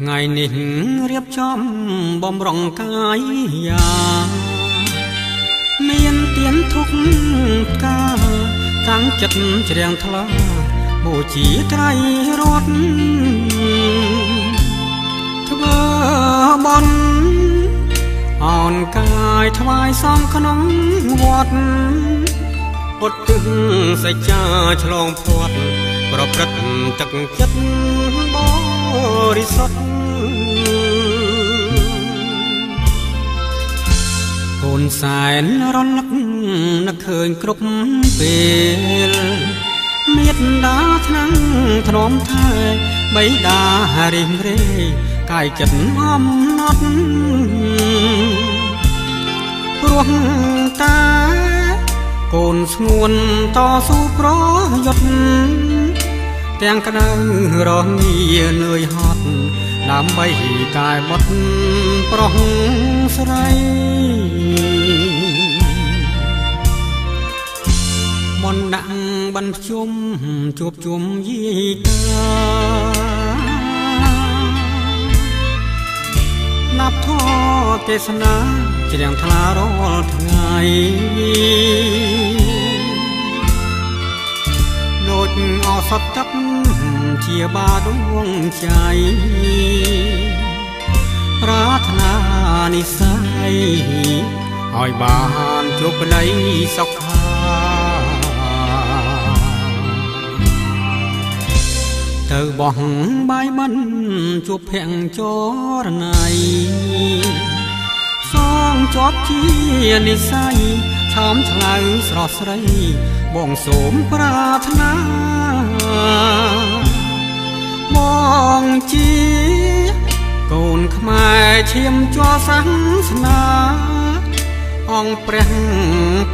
ថ្ងៃនេះរៀបចំបំរុងកាយយ៉ាមានទៀនធុកកាតាំងចិត្តជ្រាំងថ្លាបូជាត្រៃរតធ្វើបន់អោនកាយថ្វាយសំក្នុងវត្តពុទ្ធទឹងសច្ចាឆ្លងផាត់ប្រព្រឹត្តទឹកចិត្តបរិសុទ្ធកូនសែនរលឹកនឹកឃើញគ្រប់ពេលមេត្តាថ្នាំងធ្នមថែបៃតារិះរេកាយចិត្តអំណត់ព្រោះតាកូនស្ងួនតស៊ូប្រយុទ្ធទាំងក្តៅរងានឿយហត់ដើម្បីតែបុត្រប្រុសស្រីមនដាក់បានភ្ជុំជួបជុំយាយតាណាប់ធម៌ទេសនាជ្រាំងថ្លារាល់ថ្ងៃដូចអសតទឹកជាបាដួងใจប្រាថ្នានិស័យឲ្យបានជួបក្តីសុខាទៅបោះបាយមិនជួបភ័ក្រចរណៃសងជាប់ជានិស័យឆោមឆ្លៅស្រស់ស្រីបងសូមប្រាថ្នាបងជាកូនខ្មែរឈាមជ័រសាសនាអង្គព្រះ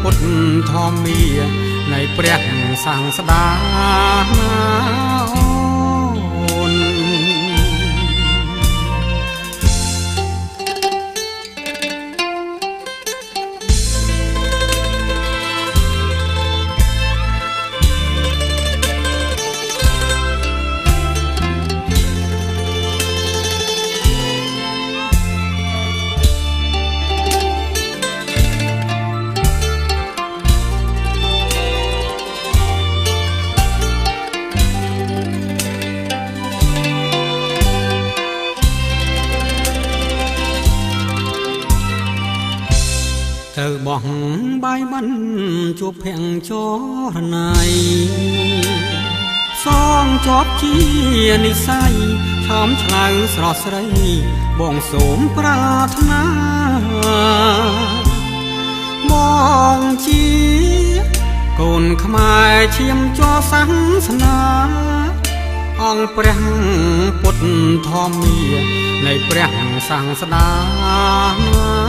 ពុទ្ធធម្មានៃព្រះសាស្តាអូនទៅបោះបាយមិនជួបភ័ក្រចរណៃសងជាប់ជានិស័យឆោមឆ្លៅស្រស់ស្រីបងសូមប្រាថ្នាបងជាកូនខ្មែរឈាមជ័រសាសនាអង្គព្រះពុទ្ធធម្មានៃព្រះសាស្តា